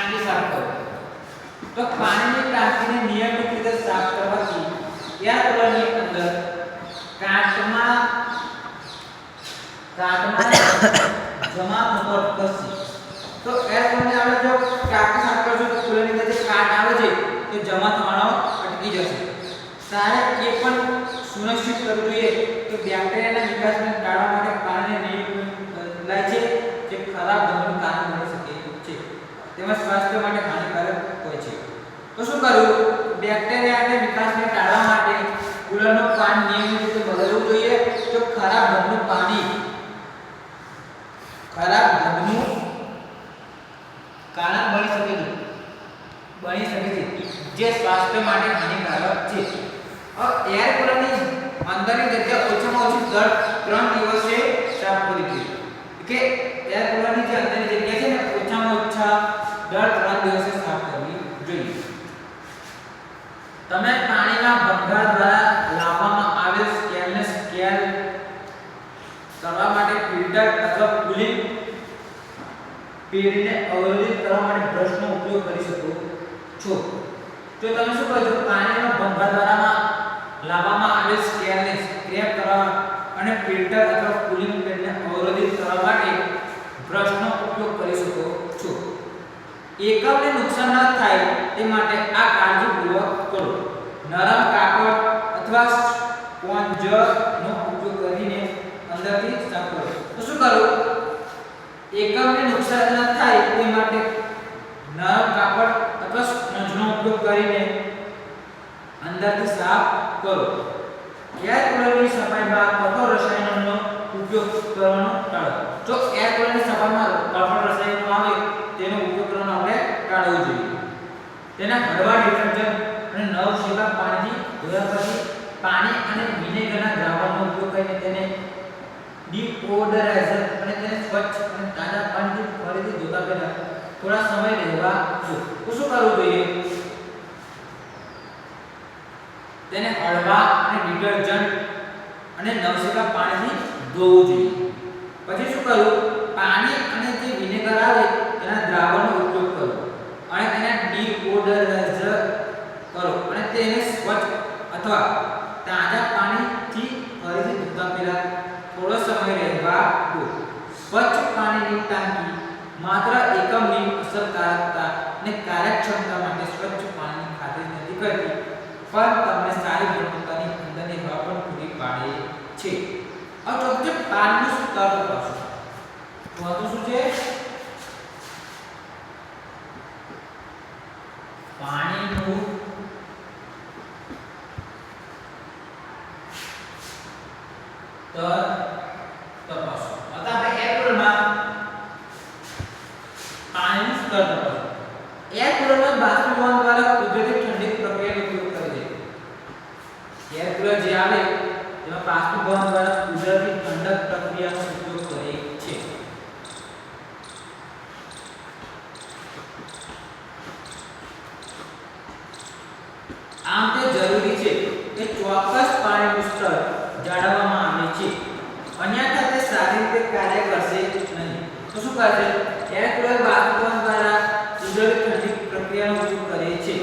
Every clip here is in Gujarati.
ટાંકી સાફ કરો તો પાણીની ટાંકીને નિયમિત રીતે સાફ કરવાથી એર કુલરની અંદર કાટમાં જમા થતો અટકશે તો એર કુલરની આપણે જો ટાંકી સાફ કરશો તો કુલરની અંદર જે કાટ આવે છે તે જમા થવાનો અટકી જશે તારે એ પણ સુનિશ્ચિત કરવું જોઈએ કે બેક્ટેરિયાના વિકાસને ટાળવા માટે પાણીને નિયમિત લાય છે જે ખરાબ ગંધનું કારણ બની શકે છે તેમજ સ્વાસ્થ્ય માટે હાનિકારક હોય છે તો શું કરવું બેક્ટેરિયાના વિકાસને ટાળવા માટે કુલરનું પાણી નિયમિત રીતે બદલવું જોઈએ તો ખરાબ ગંધનું કારણ બની શકે છે જે સ્વાસ્થ્ય માટે હાનિકારક છે એર કુલરની અંદરની જગ્યા ઓછામાં ઓછી દર 3 દિવસે સાફ કરવી જોઈએ કે એર કુલરની જે અંદરની જગ્યા છે ને ઓછામાં ઓછા દર 3 દિવસે સાફ કરવી જોઈએ તમે પાણીમાં ભંગાર દ્વારા લાવવામાં આવેલ સ્કેલને સ્કેલ કરવા માટે ફિલ્ટર અથવા કુલિંગ પેરીને અવરોધિત કરવા માટે બ્રશનો ઉપયોગ કરી શકો છો જો તમે શું કરો છો પાણીમાં ભંગાર દ્વારા લાવવામાં આવેલ સ્કેલને સ્ક્રેપ કરવા અને ફિલ્ટર અથવા કુલિંગ પેડને અવરોધિત કરવા માટે બ્રશનો ઉપયોગ કરી શકો છો એકમને નુકસાન ન થાય તે માટે આ કાળજીપૂર્વક કરો નરમ કાપડ અથવા સ્પોન્જનો ઉપયોગ કરીને અંદરથી સાફ કરો તો શું કરવું એકમને નુકસાન ન થાય તે માટે નરમ કાપડ અથવા સ્પોન્જનો ઉપયોગ કરીને અંદરથી સાફ કરો એર કુલરની સફાઈમાં કઠોર રસાયણોનો ઉપયોગ કરવાનો ટાળો જો એર કુલરની સફાઈમાં કઠોર રસાયણો આવે તેનો ઉપયોગ કરવાનો આપણે ટાળવું જોઈએ તેના હળવા ડિટર્જન્ટ અને નવશેકા પાણીથી ધોયા પછી પાણી અને વિનેગરના દ્રાવણનો ઉપયોગ કરીને તેને ડીઓડરાઇઝર અને તેને સ્વચ્છ અને તાજા પાણીથી ફરીથી ધોતા પહેલા થોડા સમય રહેવા દો તો શું કરવું જોઈએ તેને હળવા અને ડિટર્જન્ટ અને નવશેકા પાણીથી ધોવું જોઈએ પછી શું કરવું પાણી અને જે વિનેગર આવે તેના દ્રાવણનો ઉપયોગ કરો અને તેને ડીઓડરાઇઝર કરો અને તેને સ્વચ્છ અથવા તાજા પાણીથી ફરીથી ધોતા પહેલા થોડો સમય રહેવા દો સ્વચ્છ પાણીની ટાંકી માત્ર એકમની અસરકારકતા અને કાર્યક્ષમતા માટે સ્વચ્છ પાણીની ખાતરી નથી કરતી પણ તમને સારી ગુણવત્તાની અંદરની હવા પણ પૂરી પાડે છે હવે જો પાણીનું સ્તર તપાસો તો આ શું છે પાણીનું સ્તર તપાસો आता આપણે એર કુલરમાં પાણીનું સ્તર તપાસો એર કુલરમાં બાષ્પીભવન દ્વારા કુદરતી ઠંડી પ્રક્રિયાનો ઉપયોગ કરે છે એર કુલર જે આવે તેમાં બાષ્પીભવન દ્વારા કુદરતી ઠંડક પ્રક્રિયાનો ઉપયોગ કરે છે આમ તે જરૂરી છે કે ચોક્કસ પાણીનું સ્તર જાળવવામાં આવે છે અન્યથા તે સારી રીતે કાર્ય કરશે નહીં તો શું કરશે એર કુલર બાષ્પીભવન દ્વારા કુદરતી ઠંડી પ્રક્રિયાનો ઉપયોગ કરે છે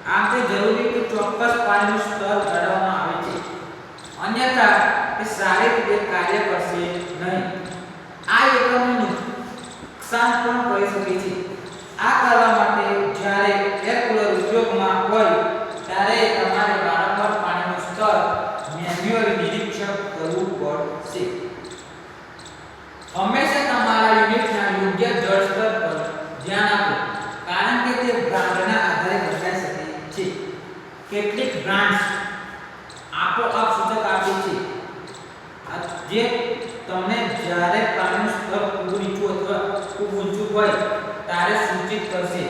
આમ તે જરૂરી કે ચોક્કસ પાણીનું સ્તર જાળવવામાં આવે છે અન્યથા તે સારી રીતે કાર્ય કરશે નહીં આ એકમને નુકસાન પણ કરી શકે છે આ કરવા માટે જ્યારે એર કુલર ઉપયોગમાં હોય ત્યારે તમારે વારંવાર પાણીનું સ્તર મેન્યુઅલી નિરીક્ષણ કરવું પડશે હંમેશા તમારા યુનિટના યોગ્ય જળ સ્તર પર ધ્યાન આપો કારણ કે તે બ્રાન્ડના આધારે બદલાઈ શકે છે કેટલીક બ્રાન્ડ્સ આપોઆપ સૂચક આપે છે જે તમને જ્યારે પાણીનું સ્તર ખૂબ નીચું અથવા ખૂબ ઊંચું હોય ત્યારે સૂચિત કરશે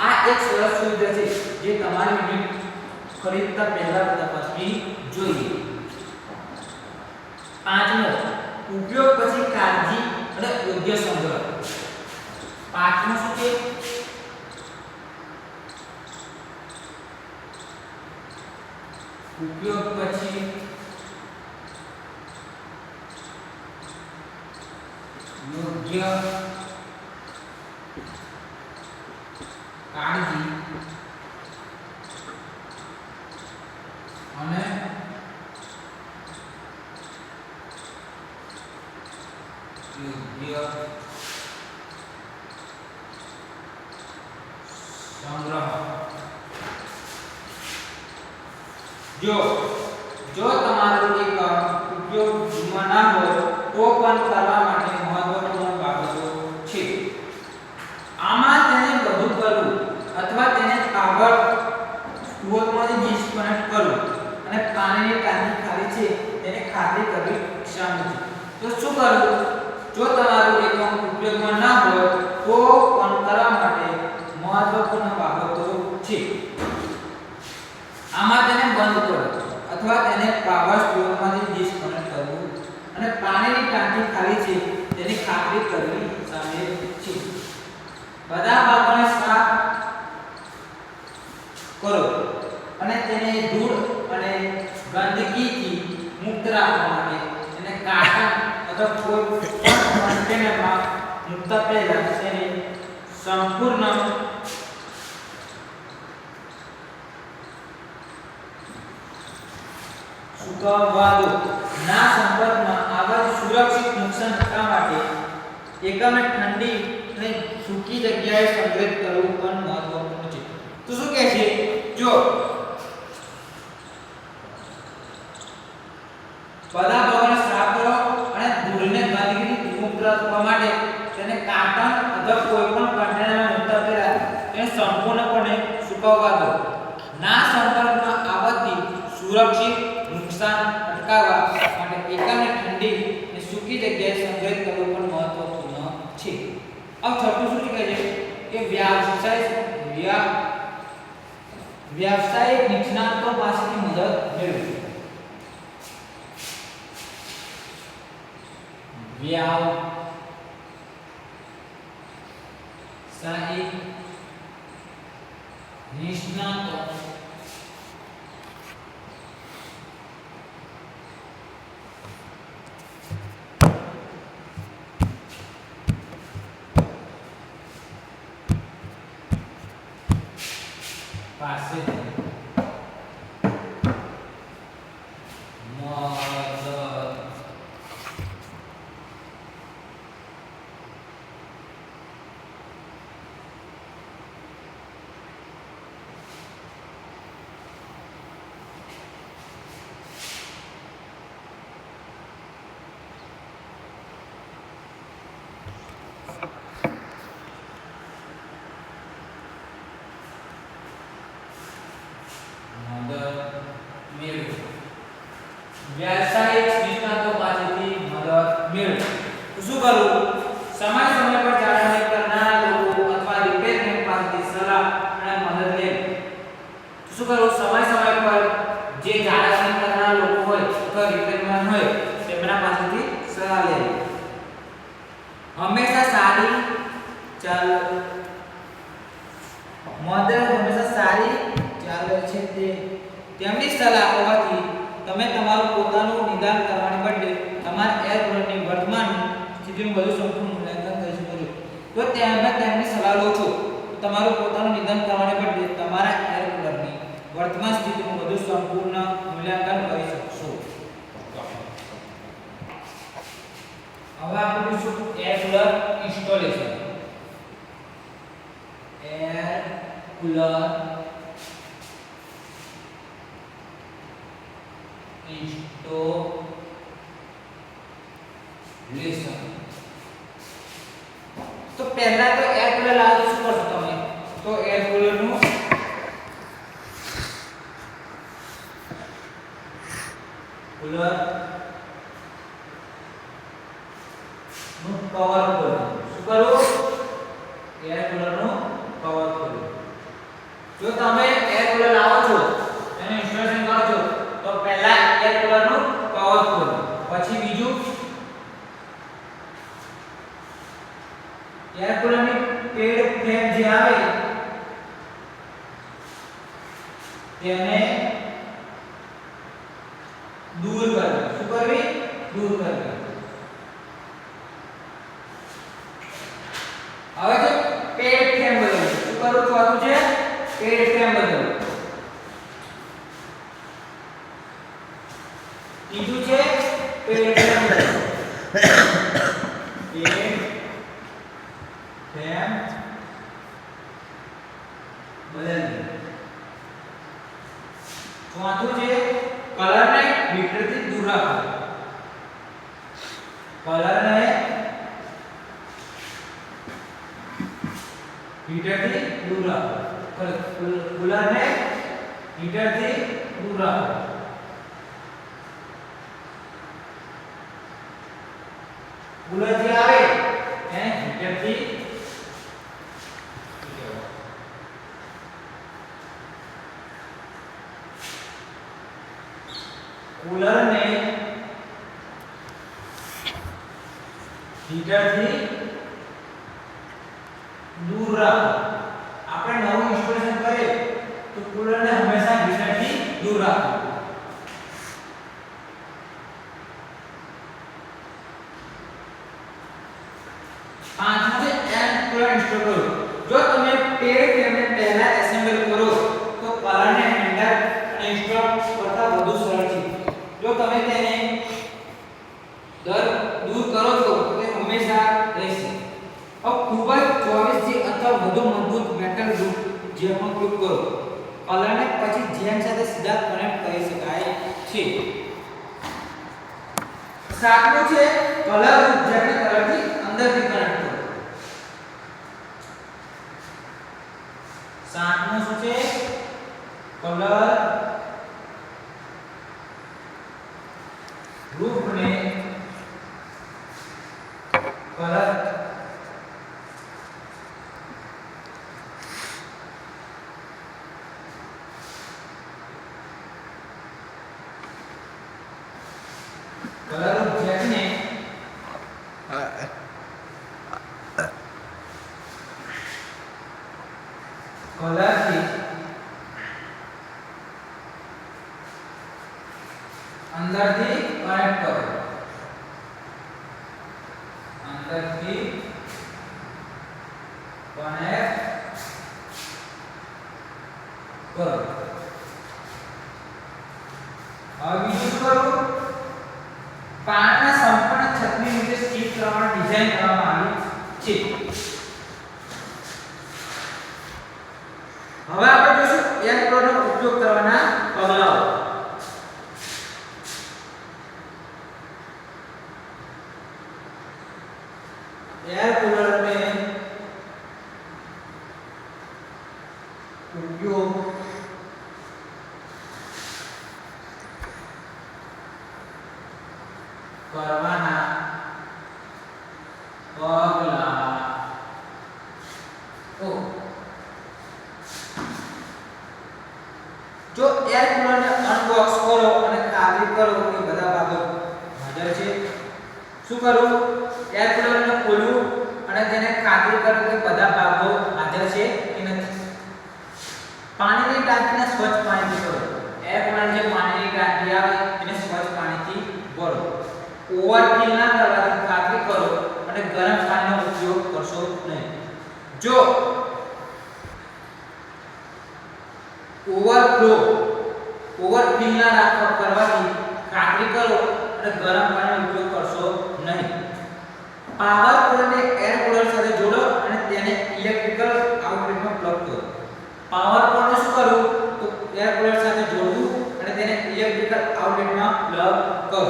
આ એક સરળ સુવિધા છે જે તમારી યુનિટ ખરીદતા પહેલા તપાસવી જોઈએ પાંચમો ઉપયોગ પછી કાળજી અને યોગ્ય સંગ્રહ પાંચમો શું છે ઉપયોગ પછી યોગ્ય કાળજી અને યોગ્ય સંગ્રહ. જો તમારું એકમ ઉપયોગમાં ના હોય તો પણ કરવા માટે મહત્વપૂર્ણ બાબતો છે. આમાં તેને બધું કરવું અથવા તેને પાવર સ્ત્રોતમાંથી ડિસ્કનેક્ટ કરવું અને પાણીની ટાંકી ખાલી છે તેને ખાતરી કરવી શામિલ છે. તો શું કરવું? જો તમારું એકમ ઉપયોગમાં ના હોય તો પણ કરવા માટે મહત્વપૂર્ણ બાબતો છે. આમાં તેને બંધ કરો અથવા તેને પાવર સ્ત્રોતમાંથી ડિસ્કનેક્ટ કરવું અને પાણીની ટાંકી ખાલી છે તેની ખાતરી કરવી શામિલ છે. બધા ભાગોને સાફ કરો અને તેને ધૂળ અને ગંદકીથી મુક્ત રાખવા માટે તેને કાર્ટન અથવા કોઈ પણ કન્ટેનરમાં મૂકતા પહેલા તેને સંપૂર્ણ સુકવવા દો. ના સંપર્કમાં આવવાથી સુરક્ષિત નુકસાન અટકાવવા માટે એકમને ઠંડી અને સૂકી જગ્યાએ સંગ્રહિત કરવું પણ મહત્વપૂર્ણ છે. તો શું કહે છે? જો બધા ભાગોને સાફ કરો અને ધૂળને ગંદકીથી મુક્ત રાખવા માટે તેને કાર્ટન અથવા કોઈપણ કન્ટેનરમાં મૂકતા પહેલા તેને સંપૂર્ણપણે સૂકવવા દો. ના સંપર્કમાં આવવાથી સુરક્ષિત નુકસાન અટકાવવા માટે એકમને ઠંડી અને સૂકી જગ્યાએ સંગ્રહિત કરવું પણ મહત્વપૂર્ણ છે. अब છઠ્ઠું શું કહે છે કે વ્યાવસાયિક નિષ્ણાતો પાસેથી મદદ મેળવવી. વ્યાવસાયિક નિષ્ણાતો પાસે व्यावसायिक निष्णातों पासेથી મદદ મેળવો. તો શું કરવું? સમય પર જાળવણી કરનારા લોકો અથવા રિપેરમેન પાસેથી સલાહ અને મદદ લેવી. શું કરવું? સમય પર જે જાળવણી કરનારા લોકો હોય અથવા રિપેરમેન હોય તેમના પાસેથી સલાહ લેવી. હંમેશા સારી ચાલે છે તેમની સલાહ હોવાથી તમે તમારું પોતાનું નિદાન કરવાને બદલે તમારા એર કુલરની વર્તમાન સ્થિતિનું વધુ સંપૂર્ણ મૂલ્યાંકન કરી શકો છો. તો તેમની સલાહ લો છો તો તમારું પોતાનું નિદાન કરવાને બદલે તમારા એર કુલરની વર્તમાન સ્થિતિનું વધુ સંપૂર્ણ મૂલ્યાંકન કરી શકશો. હવે આપણે શું air cooler installation. Air cooler installation. તો પહેલા તો એર કુલર લાવો શું કરશો તમે? તો એર કુલરનું કુલર નું કવર ખોલો. શું કરો? એર કુલર નું કવર ખોલો. જો તમે એર કુલર લાવો છો એનું ઇન્સ્ટોલેશન કરો છો તો પહેલા એર કુલર નું કવર ખોલો. પછી બીજું એર કુલર ની પેડ ફ્રેમ જે આવે તેને દૂર કરવી. શું કરવી? દૂર કરવી. હવે જો પેડ ફ્રેમ બદલવું. શું કરું છો? ચોથું છે એરટેમ બદલવું, ત્રીજું છે એરટેમ બદલવું, એરટેમ બદલવું, ચોથું છે કલરને હીટરથી દૂર રાખવો, કલરને હીટરથી દૂર રાખો, કુલરને હીટરથી દૂર રાખો, કુલર જે આવે એને હીટરથી કુલરને હીટરથી દૂર રાખો. આપણે નવું ઇન્સ્ટોલેશન કરીએ તો કુલરને હંમેશા હીટરથી દૂર રાખો. પાંચમું છે એર કુલર ઇન્સ્ટોલ કરો. જો તમે પેડ તેમને પહેલા એસેમ્બલ કરો તો કલરને હેન્ડલ અને ઇન્સ્ટોલ કરતા વધુ સરળ છે. જો તમે તેને દૂર કરો છો તો તે હંમેશા રહેશે. ખૂબ જ 24 અથવા વધુ મજબૂત મેટલ ગ્રુપ જેમનો ઉપયોગ કરો. કલરને પછી જેમ સાથે સીધા કનેક્ટ કરી શકાય છે. સાતમું છે કલર ગ્રુપ જેમને કલરથી અંદરથી કનેક્ટ કરો. સાતમું શું છે કલર ગ્રુપને કલર જેને કલરથી અંદરથી કનેક્ટ કરો. અંદરથી કનેક્ટ કરો. હવે બીજું શું કરું? પાણીના સંપૂર્ણ છતની નીચે સ્ટીપ પ્રમાણે ડિઝાઇન કરવામાં આવી છે. હવે આપણે જોઈશું એર કુલરનો ઉપયોગ કરવાના પગલાઓ. એર કુલરને ઉપયોગ કરવાના પગલાઓ. જો એર કુલરને અનબોક્સ કરો અને ખાલી કરો કે બધા ભાગો હાજર છે. શું કરવું? એર કુલરને ખોલવું અને તેને ખાતરી કરો કે બધા ભાગો હાજર છે કે નથી. પાણીની ટાંકીને સ્વચ્છ પાણીથી ભરો. એર કુલર જે પાણીની ટાંકી આવે તેને સ્વચ્છ પાણીથી ભરો. ઓવરફિલ ના કરવાની ખાતરી કરો અને ગરમ પાણીનો ઉપયોગ કરશો નહીં. જો ઓવરફિલ ના કરવાની ખાતરી કરો અને ગરમ પાણીનો ઉપયોગ કરશો નહીં. પાવર કુલરને એર કુલર સાથે જોડો અને તેને ઇલેક્ટ્રિકલ આઉટલેટમાં પ્લગ કરો. પાવર કુલરને શું કરવું? તો એર કુલર સાથે જોડવું અને તેને ઇલેક્ટ્રિકલ આઉટલેટમાં પ્લગ કરો.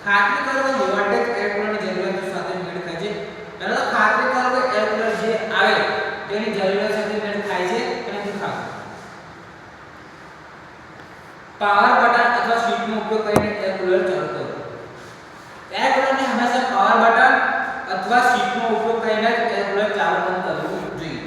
ખાતરી કરો કે વોલ્ટેજ એર કુલરની જરૂરિયાતો સાથે મેળ ખાય છે. પહેલા તો ખાતરી કરો કે એર કુલર જે આવે તેની જરૂરિયાત સાથે મેળ ખાય છે કે નથી ખાતું. પાવર બટન અથવા સ્વિચનો ઉપયોગ કરીને એર કુલર ચાલુ કરો. એર કુલરને હંમેશા પાવર બટન અથવા સ્વિચનો ઉપયોગ કરીને જ એર કુલર ચાલુ બંધ કરવું જોઈએ.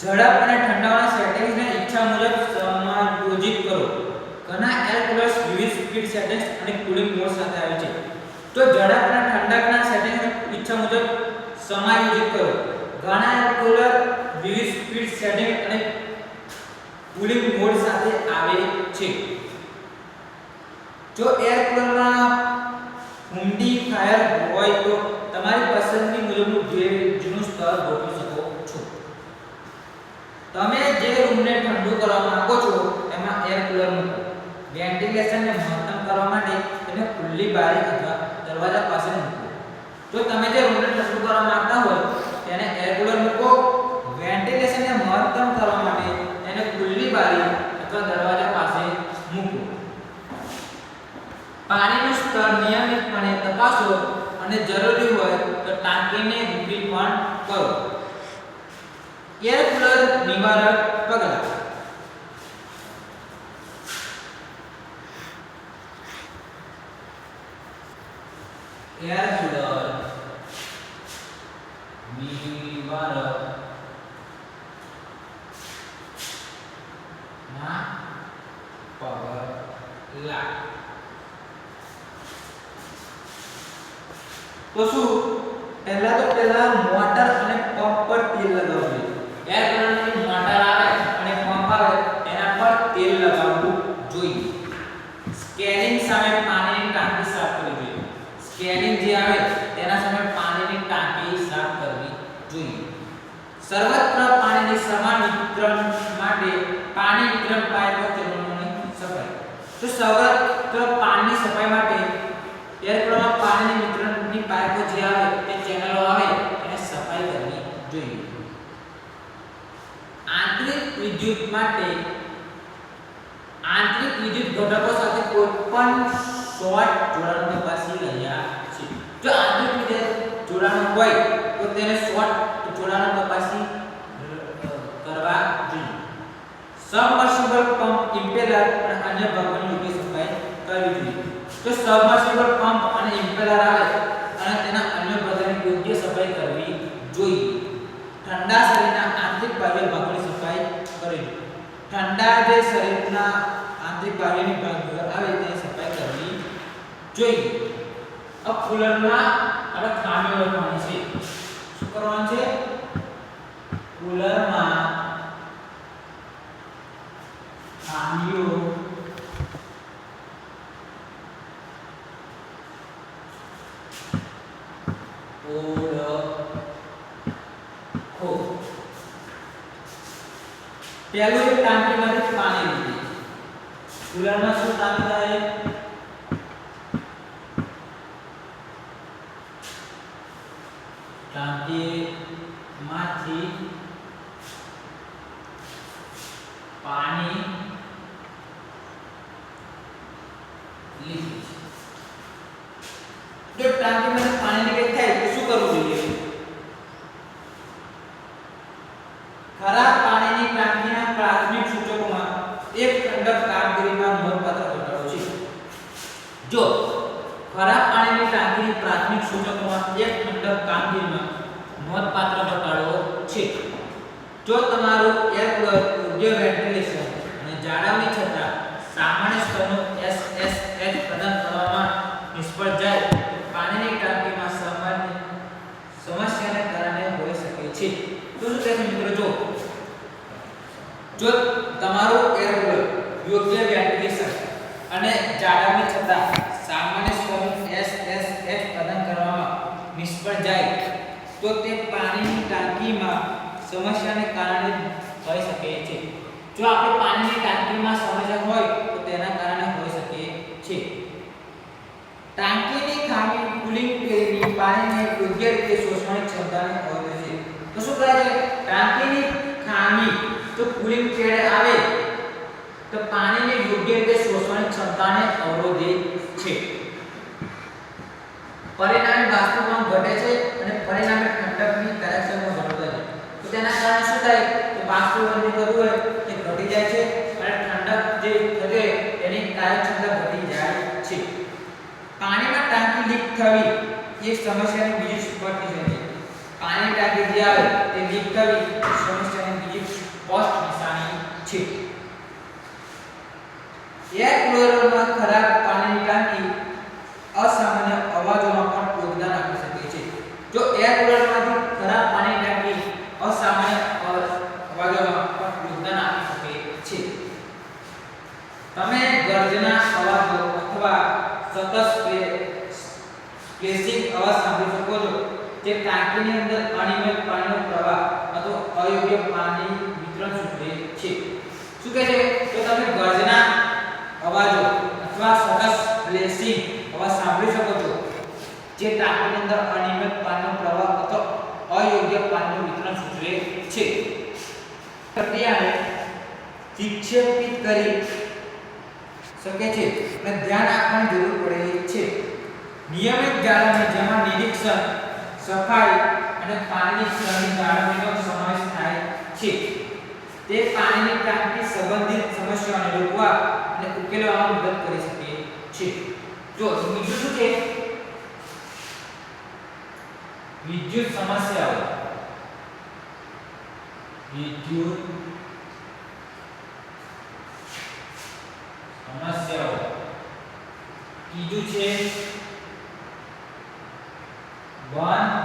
ઝડપ અને ઠંડાવાના સેટિંગ્સને ઈચ્છા મુજબ સમાયોજિત કરો. ઘણા એર કુલર્સ વિવિધ સ્પીડ સેટિંગ્સ અને કુલિંગ મોડ સાથે આવે છે. તો ઝડપ અને ઠંડકના સેટિંગ્સને ઈચ્છા મુજબ સમાયોજિત કરો. ઘણા એર કુલર વિવિધ સ્પીડ સેટિંગ અને કુલિંગ મોડ સાથે આવે છે. જો એર કુલરમાં જાહેર હોય તો તમારી પસંદગી મુજબનું ભેજનું સ્તર ગોઠવી શકો છો. તમે જે રૂમને ઠંડુ કરવા માંગો છો એમાં એર કુલર મૂકો. વેન્ટિલેશનને મહત્તમ કરવા માટે તેને ખુલ્લી બારી અથવા દરવાજા પાસે મૂકો. જો તમે જે રૂમને ઠંડુ કરવા માંગતા હોય તેને એર કુલર મૂકો. વેન્ટિલેશનને મહત્તમ કરવા માટે તેને ખુલ્લી બારી અથવા દરવાજા પાસે મૂકો. પાણીનું સ્તર નિયમિતપણે તપાસો અને જરૂરી હોય તો ટાંકીને રિફિલ પણ કરો. એર કુલર નિવારક પગલાં. એર કુલર નિવારક ના પગલાં. તો શું પહેલા મોટર અને પંપ પર તેલ લગાવવું. એર કુલરની મોટર આવે અને પંપ આવે તેના પર તેલ લગાવવું જોઈએ. સ્કેનિંગ સામે પાણીની ટાંકી સાફ કરવી જોઈએ. સ્કેનિંગ જે આવે તેના સામે પાણીની ટાંકી સાફ કરવી જોઈએ. સર્વત્ર પાણીની સમાન વિતરણ માટે પાણી વિતરણ પાઇપો ચેનલોની સફાઈ. તો સર્વત્ર પાણીની સફાઈ માટે એર કુલરમાં પાણીની વિતરણની પાઇપો જે આવે તે ચેનલો આવે એને સફાઈ કરવી જોઈએ. આંતરિક વિદ્યુત માટે આંતરિક વિદ્યુત ઘટકો સાથે કોઈપણ શોર્ટ જોડાણ તપાસી રહ્યા છે. જો આંતરિક વિદ્યુત જોડાણ હોય તો તેને શોર્ટ જોડાણ તપાસી કરવા જોઈએ. સબમર્સિબલ પંપ, ઇમ્પેલર અને અન્ય ભાગોની યોગ્ય સફાઈ કરવી જોઈએ. જો સબમર્સિબલ પંપ અને ઇમ્પેલર આવે અને તેના અન્ય ભાગોની યોગ્ય સફાઈ કરવી જોઈએ. ઠંડા શરીરના આંતરિક બાહ્ય ભાગોની સફાઈ કરવી જોઈએ. ઠંડા જે શરીરના આંતરિક બાહ્યની ભાગ આવે તેની સફાઈ કરવી જોઈએ. अब કુલરમાં આપણે ખામીઓ લખવાની છે. શું કરવાનું છે? કુલરમાં ખામીઓ ઓળખો. પહેલું એક ટાંકીમાંથી પાણી લીધું. કુલરમાં શું ખામી થાય? ટાંકીમાંથી પાણી લીધું. જો ટાંકીમાંથી પાણી લીકેજ થાય તો શું કરવું જોઈએ? ખરાબ પાણીની ટાંકીના પ્રાથમિક સૂચકોમાં એક ઠંડક કામગીરીમાં નોંધપાત્ર ઘટાડો છે. જો ખરાબ પાણીની ટાંકીની પ્રાથમિક સૂચકોમાં એક ઠંડક કામગીરીમાં નોંધપાત્ર ઘટાડો છે. જો તમારું એર કુલર યોગ્ય વેન્ટિલેશન અને જાળવણી છતાં સામાન્ય સ્તરનું SSH પ્રદાન કરવામાં નિષ્ફળ જાય તો પાણીની ટાંકીમાં સામાન્ય સમસ્યાને કારણે હોઈ શકે છે. તો શું થશે મિત્રો? જો તમારું એર કુલર યોગ્ય વેન્ટિલેશન અને જાળવણી છતાં સામાન્ય સ્તરનું SSH પ્રદાન કરવામાં નિષ્ફળ જાય તો તે પાણીની ટાંકીમાં સમસ્યાને કારણે થઈ શકે છે. જો આપણે પાણીની ટાંકીમાં સમસ્યા હોય તો તેના કારણે હોઈ શકે છે. ટાંકીની ખામી કુલિંગ પેડની પાણીને યોગ્ય રીતે શોષવાની ક્ષમતાને અવરોધે છે. તો શું કહે છે? ટાંકીની ખામી તો કુલિંગ પેડ આવે તો પાણીને યોગ્ય રીતે શોષવાની ક્ષમતાને અવરોધે છે. પરિણામે બાષ્પીભવન ઘટે છે અને પરિણામે ઠંડકની કાર્યક્ષમતા ઘટે છે. તો તેના કારણે શું થાય? તો બાષ્પીભવન જે થતું હોય તે ઘટી જાય છે અને ઠંડક જે થશે તેની કાર્યક્ષમતા ઘટી જાય છે. પાણીમાં ટાંકી લીક થવી એક સમસ્યાની બીજી સ્પષ્ટ નિશાની છે. પાણીની ટાંકી જે આવે તે લીક થવી સમસ્યાની બીજી સ્પષ્ટ નિશાની છે. એર કુલરમાં ખરાબ પાણીની ટાંકી અસામાન્ય અવાજોમાં પણ યોગદાન આપી શકે છે. જો એર કુલરમાંથી ખરાબ પાણીની ટાંકી અસામાન્ય અવાજોમાં પણ યોગદાન આપી શકે છે. તમે ગર્જના અવાજો અથવા સતત સ્પ્લેશિંગ જે ટાંકીની અંદર અનિયમિત પાણીનો પ્રવાહ અથવા અયોગ્ય પાણી વિતરણ સૂચવે છે. શું કહે છે? તો તમે ગર્જના અવાજો અથવા સતત પ્લેસિંગ અવાજ સાંભળી શકો છો જે ટાંકીની અંદર અનિયમિત પાણીનો પ્રવાહ અથવા અયોગ્ય પાણીનું વિતરણ સૂચવે છે. પ્રક્રિયાને વિક્ષેપિત કરી શકે છે અને ધ્યાન આપવાની જરૂર પડે છે. નિયમિત જાળવણી જેમાં નિરીક્ષણ, સફાઈ અને પાણીની સ્તરની જાળવણીનો સમાવેશ થાય છે. તે પાણીની ટાંકી સંબંધિત સમસ્યાઓને રોકવા અને ઉકેલવામાં મદદ કરી શકે છે. જો બીજું શું છે? વિદ્યુત સમસ્યાઓ. ત્રીજું છે બંધ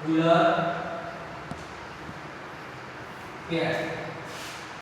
કુલર પેડ.